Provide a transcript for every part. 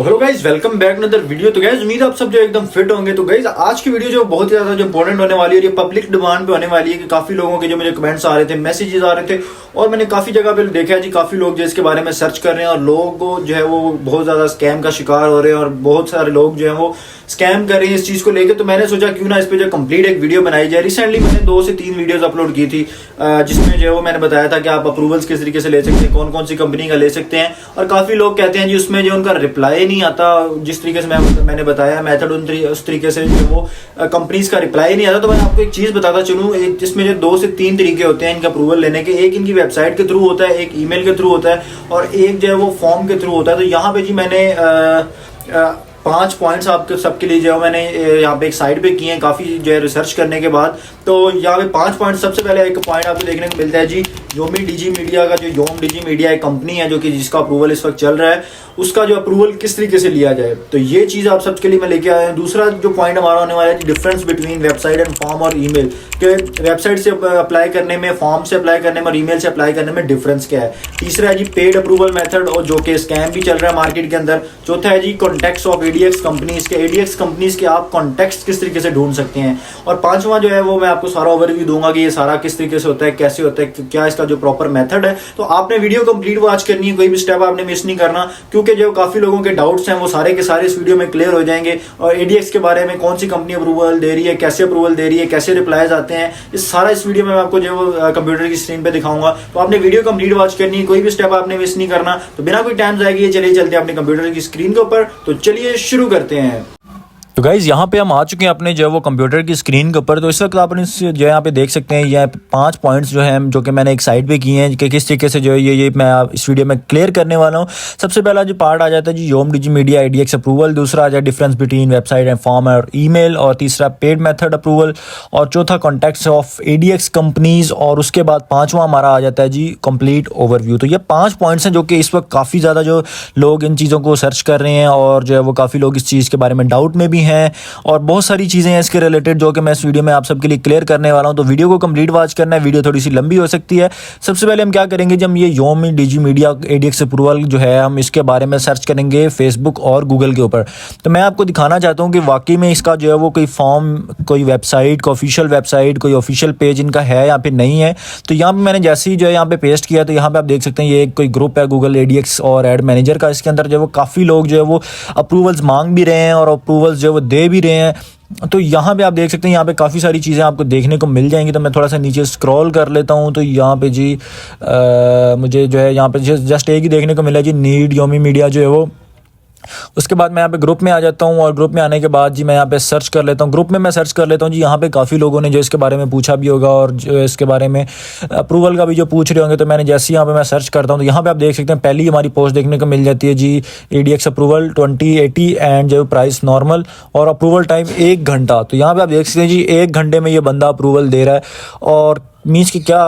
Hello guys, welcome back another video. तो guys उम्मीद आप सब जो एकदम फिट होंगे। तो गाइज आज की वीडियो जो बहुत ही ज्यादा जो इंपॉर्टेंट होने वाली है, ये पब्लिक डिमांड पे होने वाली है कि काफी लोगों के जो मुझे कमेंट्स आ रहे थे, मैसेजेस आ रहे थे और मैंने काफी जगह पे देखा है जी, काफी लोग जो इसके बारे में सर्च कर रहे हैं और लोग जो है वो बहुत ज्यादा स्कैम का शिकार हो रहे हैं और बहुत सारे लोग जो है वो स्कैम कर रहे हैं इस चीज को लेकर। तो मैंने सोचा क्यों ना इस पे जो कंप्लीट एक वीडियो बनाई जाए। रिसेंटली मैंने 2 से 3 वीडियोस अपलोड की थी जिसमें जो है वो मैंने बताया था कि आप अप्रूवल्स किस तरीके से ले सकते हैं, कौन कौन सी कंपनी का ले सकते हैं। और काफी लोग कहते हैं जी उसमें जो उनका रिप्लाई नहीं आता, जिस तरीके से मैंने बताया मेथड उस तरीके से जो वो कंपनीज का रिप्लाई नहीं आता। तो मैं आपको एक चीज बताता चलूँ, जिसमें जो 2 से 3 तरीके होते हैं इनका अप्रूवल लेने के। एक इनकी वेबसाइट के थ्रू होता है, एक ईमेल के थ्रू होता है और एक जो है वो फॉर्म के थ्रू होता है। तो यहाँ पे जी मैंने 5 पॉइंट्स आपके सबके लिए जो है मैंने यहाँ पे एक साइड पे किए हैं काफी जो है रिसर्च करने के बाद। तो यहाँ पे 5 पॉइंट। सबसे पहले एक पॉइंट आपको देखने को मिलता है जी, योमी डिजी मीडिया का जो योम डिजी मीडिया एक कंपनी है जो कि जिसका अप्रूवल इस वक्त चल रहा है, उसका जो अप्रूवल किस तरीके से लिया जाए। तो ये चीज आप सबके लिए मैं लेके आया हूँ। दूसरा जो पॉइंट हमारा होने वाला है, difference between website and form और ईमेल, कि वेबसाइट से अप्लाई करने में, फॉर्म से अप्लाई करने में और ईमेल से अप्लाई करने में डिफरेंस क्या है। तीसरा है जी पेड अप्रूवल मेथड, और जो कि स्कैम भी चल रहा है मार्केट के अंदर। चौथा है जी कॉन्टेक्ट्स ऑफ एडीएक्स कंपनीज के, एडीएक्स कंपनीज के आप कॉन्टेक्ट्स किस तरीके से ढूंढ सकते हैं। और पांचवा जो है वो मैं आपको सारा ओवरव्यू दूंगा कि ये सारा किस तरीके से होता है, कैसे होता है, क्या इसका जो प्रॉपर मेथड है। तो आपने वीडियो कंप्लीट वॉच करनी है, कोई भी स्टेप आपने मिस नहीं करना, क्योंकि जो काफी लोगों के डाउट्स हैं वो सारे के सारे इस वीडियो में क्लियर हो जाएंगे। और एडीएक्स के बारे में कौन सी कंपनी अप्रूवल दे रही है, कैसे अप्रूवल दे रही है, कैसे रिप्लाईज आते हैं, इस सारा इस वीडियो में मैं आपको जो कंप्यूटर की स्क्रीन पे दिखाऊंगा। तो आपने वीडियो कंप्लीट वॉच करनी है, कोई भी स्टेप आपने मिस नहीं करना। तो बिना कोई टाइम जाएगी चलिए चलते हैं अपने कंप्यूटर की स्क्रीन के ऊपर। तो चलिए शुरू करते हैं। तो गाइज यहाँ पे हम आ चुके हैं अपने जो है वो कंप्यूटर की स्क्रीन के ऊपर। तो इस वक्त आप जो है यहाँ पे देख सकते हैं, ये 5 पॉइंट्स जो हैं जो कि मैंने एक साइड पे किए हैं कि किस तरीके से जो है ये मैं इस वीडियो में क्लियर करने वाला हूँ। सबसे पहला जो पार्ट आ जाता है जी योम डिजी मीडिया एडीएक्स अप्रूवल, दूसरा आ जाए difference between website and form और ईमेल, और तीसरा पेड मेथड अप्रूवल, और चौथा कॉन्टेक्ट्स ऑफ एडीएक्स कंपनीज, और उसके बाद 5वां हमारा आ जाता है जी कंप्लीट ओवरव्यू। तो ये 5 पॉइंट्स हैं जो कि इस वक्त काफ़ी ज़्यादा जो लोग इन चीज़ों को सर्च कर रहे हैं और जो है वो काफ़ी लोग इस चीज़ के बारे में डाउट में भी हैं, और बहुत सारी चीज़ें हैं इसके रिलेटेड जो कि मैं इस वीडियो में आप सबके लिए क्लियर करने वाला हूं। तो वीडियो को कंप्लीट वॉच करना है, वीडियो थोड़ी सी लंबी हो सकती है। सबसे पहले हम क्या करेंगे, जब ये योम डिजी मीडिया एडीएक्स अप्रूवल जो है हम इसके बारे में सर्च करेंगे फेसबुक और गूगल के ऊपर। तो मैं आपको दिखाना चाहता हूँ कि वाकई में इसका जो है वो कोई फॉर्म, कोई वेबसाइट, कोई ऑफिशियल वेबसाइट, कोई ऑफिशियल पेज इनका है या फिर नहीं है। तो यहाँ पर मैंने जैसे ही जो है यहाँ पे पेस्ट किया, तो यहाँ पे आप देख सकते हैं ये कोई ग्रुप है गूगल एडीएक्स और एड मैनेजर का। इसके अंदर जो है वो काफ़ी लोग जो है वो अप्रूवल्स मांग भी रहे हैं और अप्रूवल्स जो है वो दे भी रहे हैं। तो यहाँ पे आप देख सकते हैं यहाँ पे काफ़ी सारी चीज़ें आपको देखने को मिल जाएंगी। तो मैं थोड़ा सा नीचे स्क्रॉल कर लेता हूँ। तो यहाँ पे जी मुझे जो है यहाँ पे जस्ट एक ही देखने को मिला जी, नीड योमी मीडिया जो है वो। उसके बाद मैं यहाँ पे ग्रुप में आ जाता हूँ और ग्रुप में आने के बाद जी मैं यहाँ पे सर्च कर लेता हूँ। ग्रुप में मैं सर्च कर लेता हूँ जी, यहाँ पे काफ़ी लोगों ने जो इसके बारे में पूछा भी होगा और जो इसके बारे में अप्रूवल का भी जो पूछ रहे होंगे। तो मैंने जैसे ही यहाँ पे मैं सर्च करता हूँ तो यहाँ पे आप देख सकते हैं पहली हमारी पोस्ट देखने को मिल जाती है जी, एडीएक्स अप्रूवल 2080 एंड जो प्राइस नॉर्मल और अप्रूवल टाइम 1 घंटा। तो यहाँ पर आप देख सकते हैं जी 1 घंटे में ये बंदा अप्रूवल दे रहा है। और मीन्स कि क्या,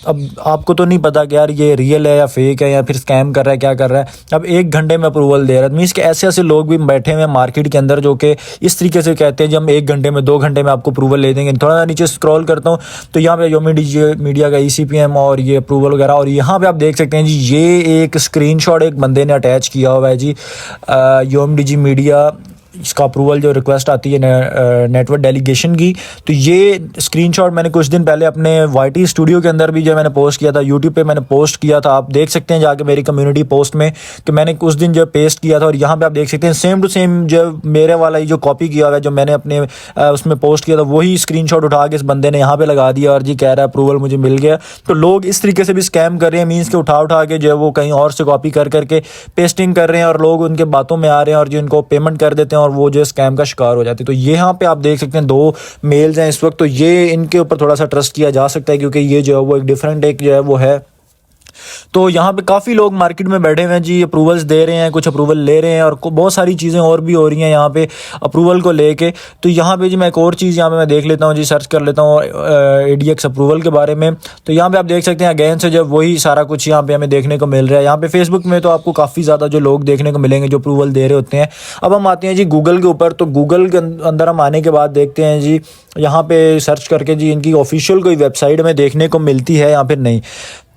अब आपको तो नहीं पता कि यार ये रियल है या फेक है या फिर स्कैम कर रहा है, क्या कर रहा है। अब 1 घंटे में अप्रूवल दे रहा है, मीन्स कि ऐसे ऐसे लोग भी बैठे हुए हैं मार्केट के अंदर जो कि इस तरीके से कहते हैं जी हम 1 घंटे में, 2 घंटे में आपको अप्रूवल ले देंगे। थोड़ा नीचे स्क्रॉल करता हूँ तो यहाँ पे योमी डिजी मीडिया का ईसीपीएम और ये अप्रूवल वगैरह, और यहाँ पे आप देख सकते हैं जी ये एक स्क्रीनशॉट एक बंदे ने अटैच किया हुआ है जी, योमी डिजी मीडिया इसका अप्रूवल जो रिक्वेस्ट आती है नेटवर्क डेलीगेशन की। तो ये स्क्रीनशॉट मैंने कुछ दिन पहले अपने वाईटी स्टूडियो के अंदर भी जो मैंने पोस्ट किया था, यूट्यूब पे मैंने पोस्ट किया था। आप देख सकते हैं जाके मेरी कम्युनिटी पोस्ट में कि मैंने उस दिन जो पेस्ट किया था। और यहाँ पे आप देख सकते हैं सेम टू सेम जो मेरे वाला जो कॉपी किया हुआ है जो मैंने अपने उसमें पोस्ट किया था, वही स्क्रीनशॉट उठा के इस बंदे ने यहाँ पे लगा दिया और जी कह रहा है अप्रूवल मुझे मिल गया। तो लोग इस तरीके से भी स्कैम कर रहे हैं, मीन्स के उठा के जो है वो कहीं और से कॉपी करके पेस्टिंग कर रहे हैं और लोग उनके बातों में आ रहे हैं और जो इनको पेमेंट कर देते हैं और वो जो स्कैम का शिकार हो जाते हैं। तो ये यहाँ पे आप देख सकते हैं 2 मेल्स हैं इस वक्त। तो ये इनके ऊपर थोड़ा सा ट्रस्ट किया जा सकता है क्योंकि ये जो है वो एक डिफरेंट एक जो है वो है। तो यहाँ पे काफ़ी लोग मार्केट में बैठे हुए हैं जी, अप्रूवल्स दे रहे हैं, कुछ अप्रूवल ले रहे हैं और बहुत सारी चीज़ें और भी हो रही हैं यहाँ पे अप्रूवल को लेके। तो यहाँ पे जी मैं एक और चीज़ यहाँ पे मैं देख लेता हूँ जी, सर्च कर लेता हूँ एडीएक्स अप्रूवल के बारे में। तो यहाँ पे आप देख सकते हैं अगेन से जब वही सारा कुछ यहाँ पे हमें देखने को मिल रहा है। यहाँ पे फेसबुक में तो आपको काफ़ी ज़्यादा जो लोग देखने को मिलेंगे जो अप्रूवल दे रहे होते हैं। अब हम आते हैं जी गूगल के ऊपर। तो गूगल के अंदर हम आने के बाद देखते हैं जी यहाँ पे सर्च करके जी इनकी ऑफिशियल कोई वेबसाइट में देखने को मिलती है या फिर नहीं।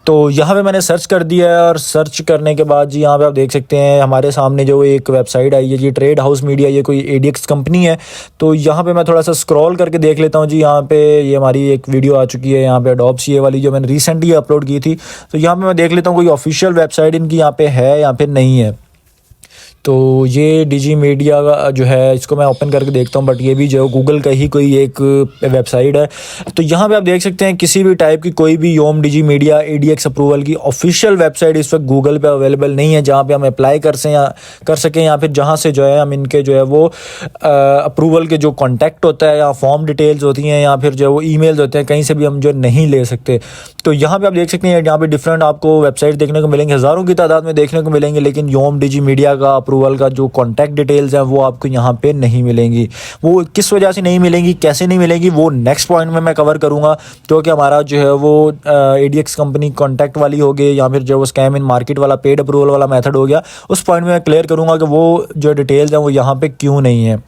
तो यहाँ पे मैंने सर्च कर दिया है और सर्च करने के बाद जी यहाँ पे आप देख सकते हैं हमारे सामने जो एक वेबसाइट आई है जी ट्रेड हाउस मीडिया, ये कोई एडीएक्स कंपनी है। तो यहाँ पे मैं थोड़ा सा स्क्रॉल करके देख लेता हूँ जी। यहाँ पे ये हमारी एक वीडियो आ चुकी है यहाँ पे अडोब सीए वाली, जो मैंने रिसेंटली अपलोड की थी। तो यहाँ पे मैं देख लेता हूँ कोई ऑफिशियल वेबसाइट इनकी यहाँ पे है या फिर नहीं है। तो ये डिजी मीडिया का जो है इसको मैं ओपन करके देखता हूँ, बट ये भी जो है गूगल का ही कोई एक वेबसाइट है। तो यहाँ पे आप देख सकते हैं किसी भी टाइप की कोई भी योम डिजी मीडिया एडीएक्स अप्रूवल की ऑफिशियल वेबसाइट इस वक्त गूगल पे अवेलेबल नहीं है, जहाँ पे हम अप्लाई कर सकें या फिर जहाँ से जो है हम इनके जो है वो अप्रूवल के जो कॉन्टैक्ट होता है या फॉर्म डिटेल्स होती हैं या फिर जो है वो ईमेल्स होते हैं, कहीं से भी हम जो नहीं ले सकते। तो यहाँ पे आप देख सकते हैं यहाँ पे डिफरेंट आपको वेबसाइट देखने को मिलेंगे, हज़ारों की तादाद में देखने को मिलेंगे, लेकिन योम डिजी मीडिया का अप्रूवल का जो कॉन्टैक्ट डिटेल्स हैं वो आपको यहाँ पे नहीं मिलेंगी। वो किस वजह से नहीं मिलेंगी, कैसे नहीं मिलेंगी, वो नेक्स्ट पॉइंट में मैं कवर करूँगा। क्योंकि हमारा जो है वो एडीएक्स कंपनी कॉन्टैक्ट वाली हो गई या फिर जो वो स्कैम इन मार्केट वाला पेड अप्रूवल वाला मेथड हो गया, उस पॉइंट में मैं क्लियर करूँगा कि वो जो डिटेल्स हैं वो यहाँ पे क्यों नहीं है।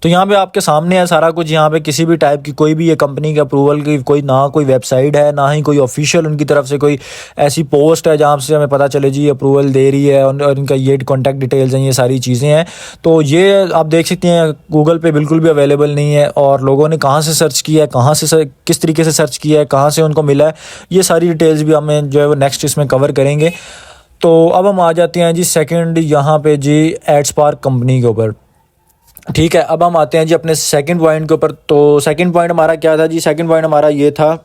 तो यहाँ पे आपके सामने है सारा कुछ। यहाँ पे किसी भी टाइप की कोई भी ये कंपनी के अप्रूवल की कोई वेबसाइट है, ना ही कोई ऑफिशियल उनकी तरफ से कोई ऐसी पोस्ट है जहाँ से हमें पता चले जी अप्रूवल दे रही है और इनका ये कॉन्टैक्ट डिटेल्स हैं, ये सारी चीज़ें हैं। तो ये आप देख सकते हैं गूगल पे बिल्कुल भी अवेलेबल नहीं है। और लोगों ने कहाँ से सर्च किया है, कहाँ से किस तरीके से सर्च किया है, कहाँ से उनको मिला है, ये सारी डिटेल्स भी हमें जो है वो नेक्स्ट इसमें कवर करेंगे। तो अब हम आ जाते हैं जी सेकेंड यहाँ पे जी एडस्पार्क कंपनी के ऊपर। ठीक है, अब हम आते हैं जी अपने सेकंड पॉइंट के ऊपर। तो सेकंड पॉइंट हमारा क्या था जी? सेकंड पॉइंट हमारा ये था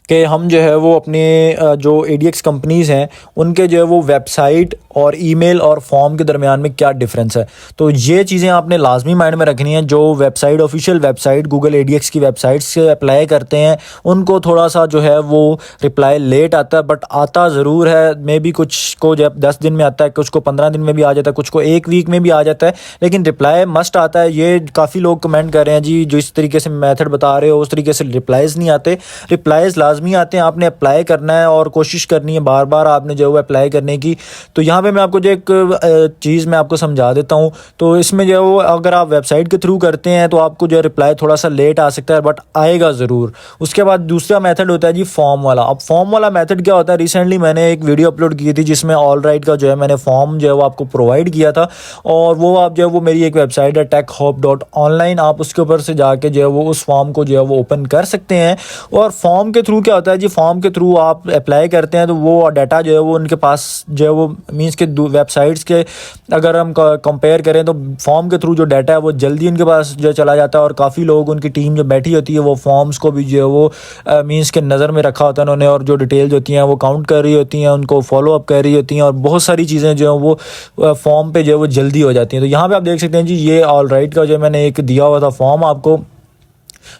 कि हम जो है वो अपने जो एडीएक्स कंपनीज़ हैं उनके जो है वो वेबसाइट और ईमेल और फॉर्म के दरमियान में क्या डिफरेंस है। तो ये चीज़ें आपने लाजमी माइंड में रखनी है। जो website official website Google ADX की वेबसाइट से अप्लाई करते हैं उनको थोड़ा सा जो है वो रिप्लाई लेट आता है, बट आता ज़रूर है। मे बी कुछ को जब 10 दिन में आता है, कुछ को 15 दिन में भी आ जाता है, कुछ को 1 वीक में भी आ जाता है, लेकिन रिप्लाई मस्ट आता है। ये काफ़ी लोग कमेंट कर रहे हैं जी जो इस तरीके से मेथड बता रहे हो उस तरीके से रिप्लाइज़ नहीं आते। रिप्लाइज़ लाजमी आते हैं, आपने अप्लाई करना है और कोशिश करनी है बार बार आपने जो है अप्लाई करने की। तो यहाँ पे मैं आपको जो एक चीज़ मैं आपको समझा देता हूँ। तो इसमें जो है वो अगर आप वेबसाइट के थ्रू करते हैं तो आपको जो है रिप्लाई थोड़ा सा लेट आ सकता है, बट आएगा ज़रूर। उसके बाद दूसरा मेथड होता है जी फॉर्म वाला। अब फॉर्म वाला मेथड क्या होता है? रिसेंटली मैंने एक वीडियो अपलोड की थी जिसमें ऑलराइट का जो है मैंने फॉर्म जो है वो आपको प्रोवाइड किया था, और वो आप जो है वो मेरी एक वेबसाइट है techhop.online, आप उसके ऊपर से जाके जो है वो उस फॉर्म को जो है वो ओपन कर सकते हैं। और फॉर्म के थ्रू क्या होता है जी? फॉर्म के थ्रू आप अप्लाई करते हैं तो वो डाटा जो है वो उनके पास जो है वो मींस के वेबसाइट्स के अगर हम कंपेयर करें तो फॉर्म के थ्रू जो डाटा है वो जल्दी उनके पास जो चला जाता है। और काफ़ी लोग उनकी टीम जो बैठी होती है वो फॉर्म्स को भी जो है वो मींस के नज़र में रखा होता है उन्होंने, और जो डिटेल्स होती हैं वो काउंट कर रही होती हैं, उनको फॉलो अप कर रही होती हैं, और बहुत सारी चीज़ें जो है वो फॉर्म पे जो है वो जल्दी हो जाती हैं। तो यहाँ पे आप देख सकते हैं जी ये ऑलराइट का जो मैंने एक दिया हुआ था फॉर्म आपको,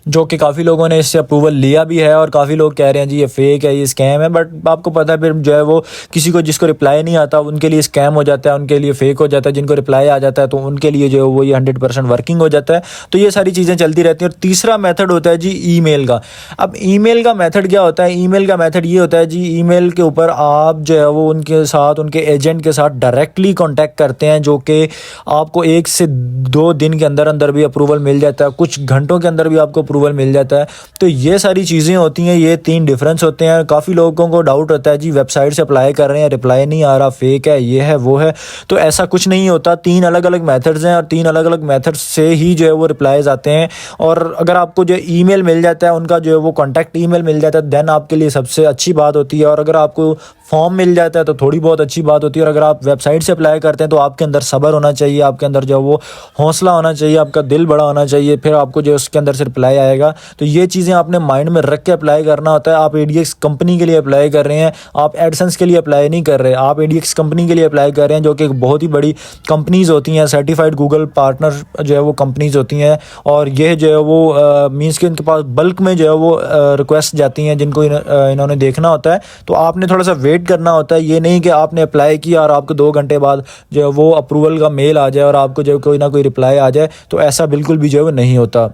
जो कि काफ़ी लोगों ने इससे अप्रूवल लिया भी है और काफ़ी लोग कह रहे हैं जी ये फेक है, ये स्कैम है। बट आपको पता है फिर जो है वो किसी को जिसको रिप्लाई नहीं आता उनके लिए स्कैम हो जाता है, उनके लिए फेक हो जाता है। जिनको रिप्लाई आ जाता है तो उनके लिए जो है वो ये 100% वर्किंग हो जाता है। तो ये सारी चीज़ें चलती रहती हैं। और तीसरा मेथड होता है जी ईमेल का। अब ईमेल का मेथड क्या होता है? ईमेल का मेथड ये होता है जी ईमेल के ऊपर आप जो है वो उनके साथ उनके एजेंट के साथ डायरेक्टली कॉन्टैक्ट करते हैं, जो कि आपको 1 से 2 दिन के अंदर अंदर भी अप्रूवल मिल जाता है, कुछ घंटों के अंदर भी आपको अप्रूवल मिल जाता है। तो ये सारी चीज़ें होती हैं, ये 3 डिफरेंस होते हैं। काफ़ी लोगों को डाउट होता है जी वेबसाइट से अप्लाई कर रहे हैं, रिप्लाई नहीं आ रहा, फेक है, ये है वो है। तो ऐसा कुछ नहीं होता। 3 अलग अलग मेथड्स हैं और 3 अलग अलग मेथड्स से ही जो है वो रिप्लाईज आते हैं। और अगर आपको जो ईमेल मिल जाता है उनका जो है वो कॉन्टैक्ट ईमेल मिल जाता है देन आपके लिए सबसे अच्छी बात होती है। और अगर आपको फॉर्म मिल जाता है तो थोड़ी बहुत अच्छी बात होती है। और अगर आप वेबसाइट से अप्लाई करते हैं तो आपके अंदर सब्र होना चाहिए, आपके अंदर जो वो हौसला होना चाहिए, आपका दिल बड़ा होना चाहिए, फिर आपको जो उसके अंदर से रिप्लाई आएगा। तो ये चीज़ें आपने माइंड में रख के अप्लाई करना होता है। आप एडीएक्स कंपनी के लिए अप्लाई कर रहे हैं, आप एडसेंस के लिए अप्लाई नहीं कर रहे, आप एडीएक्स कंपनी के लिए अप्लाई कर रहे हैं, जो कि एक बहुत ही बड़ी कंपनीज़ होती हैं, सर्टिफाइड गूगल पार्टनर जो है वो कंपनीज़ होती हैं। और ये जो है वो मीन्स के इनके पास बल्क में जो है वो रिक्वेस्ट जाती हैं जिनको इन्होंने देखना होता है। तो आपने थोड़ा सा वेट करना होता है। ये नहीं कि आपने अप्लाई किया और आपको 2 घंटे बाद जो है वो अप्रूवल का मेल आ जाए और आपको जो कोई ना कोई रिप्लाई आ जाए। तो ऐसा बिल्कुल भी जो है वो नहीं होता।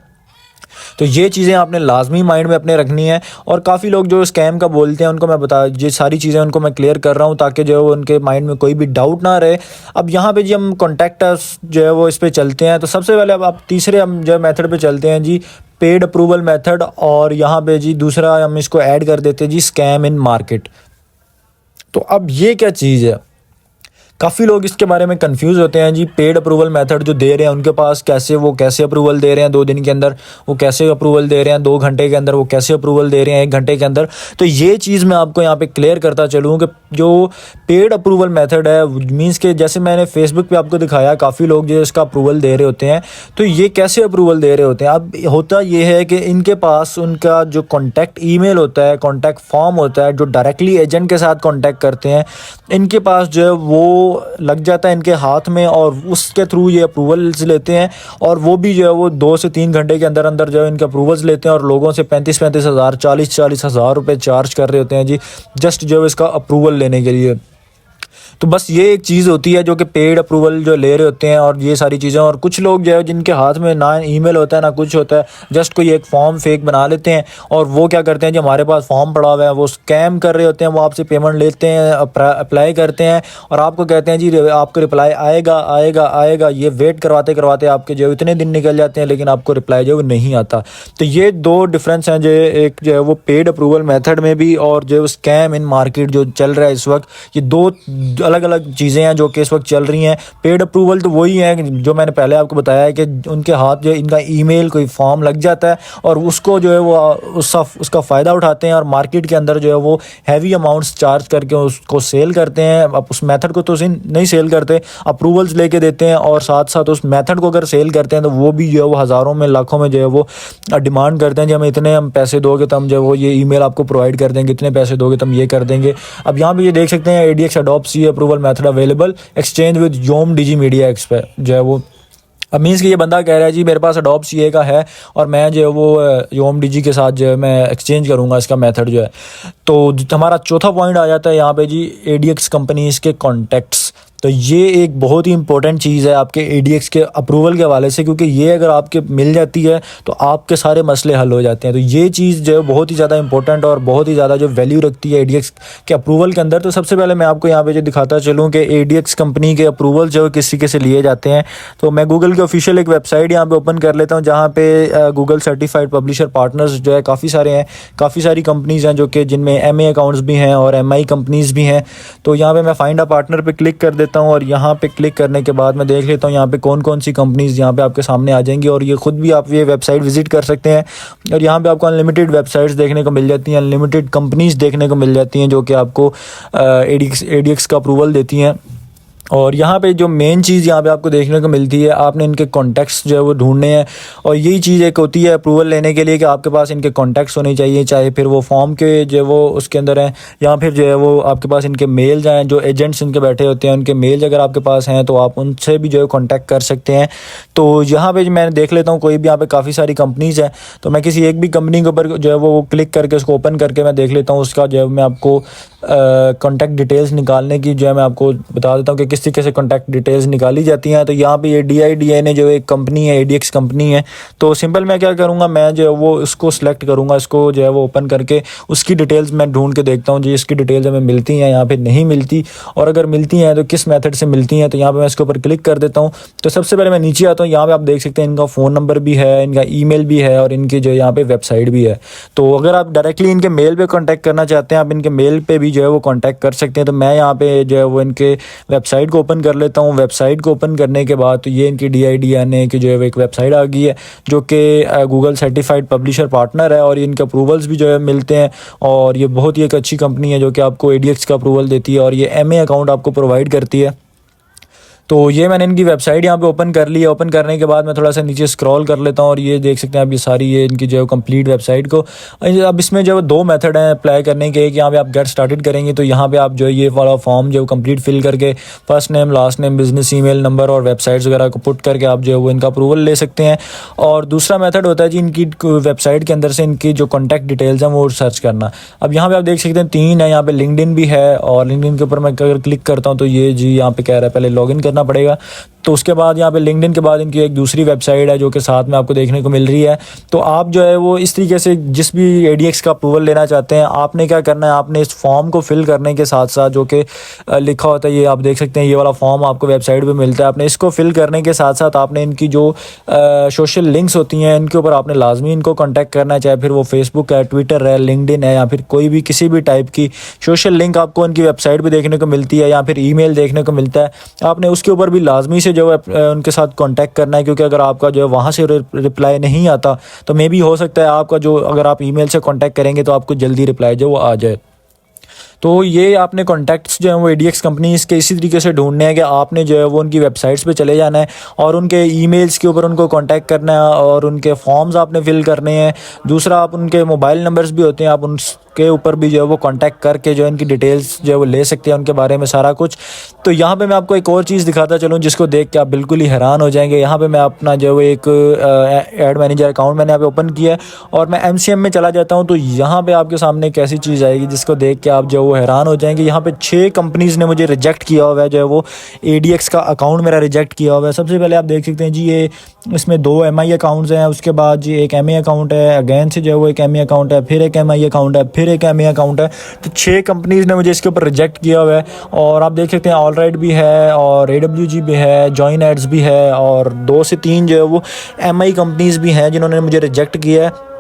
तो ये चीज़ें आपने लाजमी माइंड में अपने रखनी है। और काफ़ी लोग जो स्कैम का बोलते हैं उनको मैं बता, ये सारी चीज़ें उनको मैं क्लियर कर रहा हूँ ताकि जो है उनके माइंड में कोई भी डाउट ना रहे। अब यहाँ पे जी हम कॉन्टैक्ट अस जो है वो इस पे चलते हैं। तो सबसे पहले अब आप तीसरे हम जो मेथड पे चलते हैं जी, पेड अप्रूवल मेथड। और यहाँ पे जी दूसरा हम इसको ऐड कर देते हैं जी, स्कैम इन मार्केट। तो अब ये क्या चीज़ है, काफ़ी लोग इसके बारे में कंफ्यूज होते हैं जी। पेड अप्रूवल मेथड जो दे रहे हैं उनके पास कैसे अप्रूवल दे रहे हैं 2 दिन के अंदर, वो कैसे अप्रूवल दे रहे हैं 2 घंटे के अंदर, वो कैसे अप्रूवल दे रहे हैं 1 घंटे के अंदर। तो ये चीज़ मैं आपको यहाँ पे क्लियर करता चलूँ कि जो पेड अप्रूवल मेथड है, मीन्स के जैसे मैंने फेसबुक पे आपको दिखाया, काफ़ी लोग जो इसका अप्रूवल दे रहे होते हैं। तो ये कैसे अप्रूवल दे रहे होते हैं, अब होता ये है कि इनके पास उनका जो कॉन्टैक्ट ईमेल होता है, कॉन्टैक्ट फॉर्म होता है, जो डायरेक्टली एजेंट के साथ कॉन्टैक्ट करते हैं, इनके पास जो है वो लग जाता है इनके हाथ में, और उसके थ्रू ये अप्रूवल्स लेते हैं। और वो भी जो है वो 2 से 3 घंटे के अंदर अंदर जो है इनके अप्रूवल्स लेते हैं, और लोगों से 35-35 हज़ार 40-40 हज़ार रुपये चार्ज कर रहे होते हैं जी, जस्ट जो है इसका अप्रूवल लेने के लिए। तो बस ये एक चीज़ होती है जो कि पेड अप्रूवल जो ले रहे होते हैं, और ये सारी चीज़ें। और कुछ लोग जो है जिनके हाथ में ना ईमेल होता है ना कुछ होता है, जस्ट कोई एक फॉर्म फेक बना लेते हैं, और वो क्या करते हैं, जो हमारे पास फॉर्म पड़ा हुआ है, वो स्कैम कर रहे होते हैं। वो आपसे पेमेंट लेते हैं, अप्लाई करते हैं, और आपको कहते हैं जी आपको रिप्लाई आएगा आएगा आएगा। ये वेट करवाते करवाते आपके जो इतने दिन निकल जाते हैं, लेकिन आपको रिप्लाई जो नहीं आता। तो ये 2 डिफरेंस हैं जो एक जो है वो पेड अप्रूवल मेथड में भी, और जो स्कैम इन मार्केट जो चल रहा है इस वक्त, ये 2 अलग अलग चीज़ें हैं जो कि इस वक्त चल रही हैं। पेड अप्रूवल तो वही है जो मैंने पहले आपको बताया है कि उनके हाथ जो इनका ईमेल कोई फॉर्म लग जाता है, और उसको जो है वो उसका फ़ायदा उठाते हैं, और मार्केट के अंदर जो है वो हैवी अमाउंट्स चार्ज करके उसको सेल करते हैं। अब उस मेथड को तो नहीं सेल करते, अप्रूवल्स लेके देते हैं, और साथ साथ उस मेथड को अगर सेल करते हैं तो वो भी जो है वो हज़ारों में लाखों में जो है वो डिमांड करते हैं, जी हमें इतने हम पैसे दोगे तो हम जो है वो ये ईमेल आपको प्रोवाइड कर देंगे, इतने पैसे दोगे तो हम ये कर देंगे। अब यहाँ पे ये देख सकते हैं, ADX adopt CA approval method available exchange with योम डिजी मीडिया एक्स पे जो है वो। अब मीन्स कि ये बंदा कह रहा है जी मेरे पास अडॉप्ट CA का है, और मैं जो है वो योम डिजी के साथ जो है मैं एक्सचेंज करूँगा इसका मेथड जो है। तो हमारा चौथा पॉइंट आ जाता है यहाँ पे जी, ADX कंपनीज़ के कॉन्टैक्ट्स। तो ये एक बहुत ही इंपॉर्टेंट चीज़ है आपके ADX के अप्रूवल के हवाले से, क्योंकि ये अगर आपके मिल जाती है तो आपके सारे मसले हल हो जाते हैं। तो ये चीज़ जो है बहुत ही ज़्यादा इंपॉर्टेंट और बहुत ही ज़्यादा जो वैल्यू रखती है ADX के अप्रूवल के अंदर। तो सबसे पहले मैं आपको यहाँ पे जो दिखाता चलूँ कि ADX कंपनी के अप्रूवल जो किस तरीके से लिए जाते हैं। तो मैं गूगल के ऑफिशियल एक वेबसाइट यहाँ पे ओपन कर लेता हूँ, जहाँ पे गूगल सर्टिफाइड पब्लिशर पार्टनर्स जो है काफ़ी सारे हैं, काफ़ी सारी कंपनीज़ हैं जो कि जिनमें MA अकाउंट्स भी हैं और MI कंपनीज़ भी हैं। तो यहाँ पे मैं फाइंड अ पार्टनर पे क्लिक कर देता हूँ, और यहाँ पे क्लिक करने के बाद मैं देख लेता हूँ यहाँ पे कौन कौन सी कंपनीज़ यहाँ पे आपके सामने आ जाएंगी, और ये खुद भी आप ये वेबसाइट विजिट कर सकते हैं। और यहाँ पे आपको अनलिमिटेड वेबसाइट्स देखने को मिल जाती हैं, अनलिमिटेड कंपनीज़ देखने को मिल जाती हैं जो कि आपको ADX का अप्रूवल देती हैं। और यहाँ पे जो मेन चीज़ यहाँ पे आपको देखने को मिलती है, आपने इनके कॉन्टैक्ट्स जो है वो ढूंढने हैं। और यही चीज़ एक होती है अप्रूवल लेने के लिए कि आपके पास इनके कॉन्टैक्ट्स होने चाहिए, चाहे फिर वो फॉर्म के जो है वो उसके अंदर हैं, या फिर जो है वो आपके पास इनके मेल जाएँ, जो एजेंट्स इनके बैठे होते हैं उनके मेल अगर आपके पास हैं तो आप उनसे भी जो है कॉन्टैक्ट कर सकते हैं। तो यहाँ पर मैं देख लेता हूँ कोई भी यहाँ पर काफ़ी सारी कंपनीज़ हैं, तो मैं किसी एक भी कंपनी के ऊपर जो है वो क्लिक करके उसको ओपन करके मैं देख लेता हूँ, उसका जो है मैं आपको कॉन्टैक्ट डिटेल्स निकालने की जो है मैं आपको बता देता हूँ कि किस तरीके से कॉन्टैक्ट डिटेल्स निकाली जाती हैं। तो यहाँ पे ये DI ने जो एक कंपनी है, ADX कंपनी है, तो सिंपल मैं क्या करूँगा, मैं जो है वो इसको सिलेक्ट करूँगा, इसको जो है वो ओपन करके उसकी डिटेल्स मैं ढूंढ के देखता हूँ जी इसकी डिटेल्स हमें मिलती हैं यहाँ पे नहीं मिलती, और अगर मिलती हैं तो किस मेथड से मिलती हैं। तो यहाँ पर मैं इसके ऊपर क्लिक कर देता हूँ। तो सबसे पहले मैं नीचे आता हूँ, यहाँ पर आप देख सकते हैं इनका फ़ोन नंबर भी है, इनका ईमेल भी है, और इनकी जो यहाँ पे वेबसाइट भी है। तो अगर आप डायरेक्टली इनके मेल पे कॉन्टैक्ट करना चाहते हैं, आप इनके मेल पे भी जो है वो कॉन्टैक्ट कर सकते हैं। तो मैं यहाँ पे जो है वो इनके वेबसाइट को ओपन कर लेता हूँ। वेबसाइट को ओपन करने के बाद तो ये इनकी DI की जो है एक वेबसाइट आ गई है जो कि गूगल सर्टिफाइड पब्लिशर पार्टनर है, और ये इनके अप्रूवल्स भी जो है मिलते हैं। और ये बहुत ही एक अच्छी कंपनी है जो कि आपको ADX का अप्रूवल देती है, और ये MA अकाउंट आपको प्रोवाइड करती है। तो ये मैंने इनकी वेबसाइट यहाँ पे ओपन कर ली है। ओपन करने के बाद मैं थोड़ा सा नीचे स्क्रॉल कर लेता हूँ, और ये देख सकते हैं आप ये सारी ये इनकी जो है कंप्लीट वेबसाइट को। अब इसमें जो 2 मेथड हैं अप्लाई करने के। एक यहाँ पे आप गेट स्टार्टेड करेंगे तो यहाँ पे आप जो ये वाला फॉर्म जो कंप्लीट फिल करके first name, last name, business email number और वेबसाइट्स वगैरह को पुट करके आप जो है वो इनका अप्रूवल ले सकते हैं। और दूसरा मेथड होता है जी इनकी वेबसाइट के अंदर से इनकी जो कॉन्टैक्ट डिटेल्स हैं वो सर्च करना। अब यहाँ पे आप देख सकते हैं 3 है, यहाँ पे लिंक्डइन भी है, और लिंक्डइन के ऊपर मैं अगर क्लिक करता हूँ तो ये जी यहाँ पे कह रहा है पहले लॉगिन करना करना पड़ेगा। तो उसके बाद यहाँ पे लिंक्डइन के बाद इनकी एक दूसरी वेबसाइट है जो कि साथ में आपको देखने को मिल रही है। तो आप जो है वो इस तरीके से जिस भी ADX का अप्रूवल लेना चाहते हैं, आपने क्या करना है, आपने इस फॉर्म को फिल करने के साथ साथ जो कि लिखा होता है, ये आप देख सकते हैं, ये वाला फॉर्म आपको वेबसाइट पे मिलता है। आपने इसको फिल करने के साथ साथ आपने इनकी जो सोशल लिंक्स होती हैं इनके ऊपर आपने लाजमी इनको कॉन्टैक्ट करना है, चाहे फिर वो फेसबुक है, ट्विटर है, लिंक्डइन है, या फिर कोई भी किसी भी टाइप की सोशल लिंक आपको उनकी वेबसाइट पर देखने को मिलती है या फिर ईमेल देखने को मिलता है। आपने उसके ऊपर भी लाजमी से जो है उनके साथ कांटेक्ट करना है, क्योंकि अगर आपका जो है वहाँ से रिप्लाई नहीं आता तो मे भी हो सकता है आपका जो, अगर आप ईमेल से कांटेक्ट करेंगे तो आपको जल्दी रिप्लाई जो वो आ जाए। तो ये आपने कॉन्टैक्ट्स जो है वो ADX कंपनीज़ के इसी तरीके से ढूंढने हैं कि आपने जो है वो उनकी वेबसाइट्स पे चले जाना है और उनके ईमेल्स के ऊपर उनको कांटेक्ट करना है और उनके फॉर्म्स आपने फिल करने हैं। दूसरा, आप उनके मोबाइल नंबर्स भी होते हैं, आप उनके ऊपर भी जो है वो कांटेक्ट करके जो है इनकी डिटेल्स जो है वो ले सकते हैं, उनके बारे में सारा कुछ। तो यहाँ पे मैं आपको एक और चीज़ दिखाता चलूँ जिसको देख के आप बिल्कुल ही हैरान हो जाएंगे। यहाँ पे मैं अपना जो है वो एक एड मैनेजर अकाउंट मैंने यहाँ पे ओपन किया है और मैं MCM में चला जाता हूँ। तो यहाँ पे आपके सामने एक ऐसी चीज़ आएगी जिसको देख के आप जो हैरान हो जाएंगे। यहाँ पे 6 कंपनीज़ ने मुझे रिजेक्ट किया हुआ है, जो है वो ADX का अकाउंट मेरा रिजेक्ट किया हुआ है। सबसे पहले आप देख सकते हैं जी, ये इसमें 2 MI अकाउंट्स हैं, उसके बाद जी एक MA अकाउंट है, अगेन से जो है वो एक MA अकाउंट है, फिर एक MI अकाउंट है, फिर एक MA अकाउंट है। तो 6 कंपनीज़ ने मुझे इसके ऊपर रिजेक्ट किया हुआ है। और आप देख सकते हैं ऑलराइट भी है और AWG भी है, जॉइन एड्स भी है और 2 से 3 जो है वो MI कंपनीज़ भी हैं जिन्होंने मुझे रिजेक्ट किया है।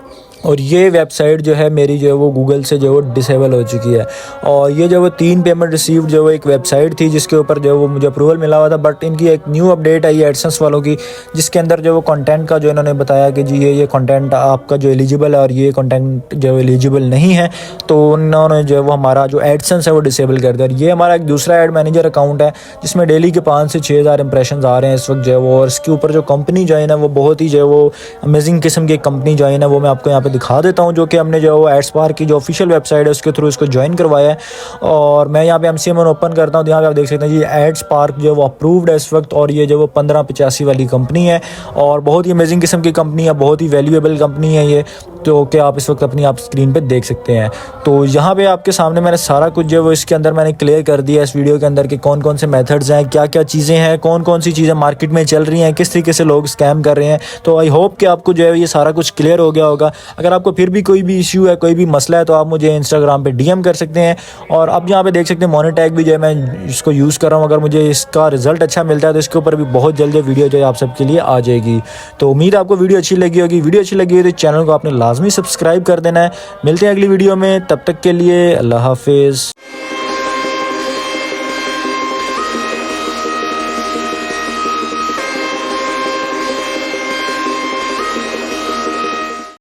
और ये वेबसाइट जो है मेरी जो है वो गूगल से जो है वो डिसेबल हो चुकी है। और ये जो है वो 3 पेमेंट रिसीव्ड जो है एक वेबसाइट थी जिसके ऊपर जो है वो मुझे अप्रूवल मिला हुआ था, बट इनकी एक न्यू अपडेट आई है एडसेंस वालों की, जिसके अंदर जो वो कंटेंट का जो इन्होंने बताया कि जी ये कंटेंट आपका जो एलिजिबल है और ये कंटेंट जो एलिजिबल नहीं है। तो उन्होंने जो है वो हमारा जो एडसेंस है वो डिसेबल कर दिया। ये हमारा एक दूसरा एड मैनेजर अकाउंट है जिसमें डेली के 5 से 6 हज़ार इंप्रेशन आ रहे हैं इस वक्त जो है वो। और इसके ऊपर जो कंपनी ज्वाइन है वो बहुत ही जो है वो अमेजिंग किस्म की कंपनी ज्वाइन है, वो मैं आपको यहाँ पे दिखा देता हूँ, जो कि हमने जो है वो एडस्पार्क की जो ऑफिशियल वेबसाइट है उसके थ्रू इसको ज्वाइन करवाया है। और मैं यहाँ पे MCM ओपन करता हूँ तो यहाँ पे आप देख सकते हैं जी एडस्पार्क जो है वो अप्रूव्ड है इस वक्त। और ये जो वो 1585 वाली कंपनी है और बहुत ही अमेजिंग किस्म की कंपनी है, बहुत ही वैल्यूएबल कंपनी है ये, तो कि आप इस वक्त अपनी आप स्क्रीन पे देख सकते हैं। तो यहाँ पे आपके सामने मैंने सारा कुछ जो है वो इसके अंदर मैंने क्लियर कर दिया इस वीडियो के अंदर कि कौन कौन से मेथड्स हैं, क्या क्या चीज़ें हैं, कौन कौन सी चीज़ें मार्केट में चल रही हैं, किस तरीके से लोग स्कैम कर रहे हैं। तो आई होप कि आपको जो है ये सारा कुछ क्लियर हो गया होगा। अगर आपको फिर भी कोई भी इशू है, कोई भी मसला है, तो आप मुझे इंस्टाग्राम पे DM कर सकते हैं। और अब यहाँ पे देख सकते हैं मोनेटैग भी जो है मैं इसको यूज़ कर रहा हूँ। अगर मुझे इसका रिजल्ट अच्छा मिलता है तो इसके ऊपर भी बहुत जल्दी वीडियो जो है आप सबके लिए आ जाएगी। तो उम्मीद आपको वीडियो अच्छी लगी होगी। वीडियो अच्छी लगी है तो चैनल को आपने लाजमी सब्सक्राइब कर देना है। मिलते हैं अगली वीडियो में, तब तक के लिए अल्लाह हाफिज़।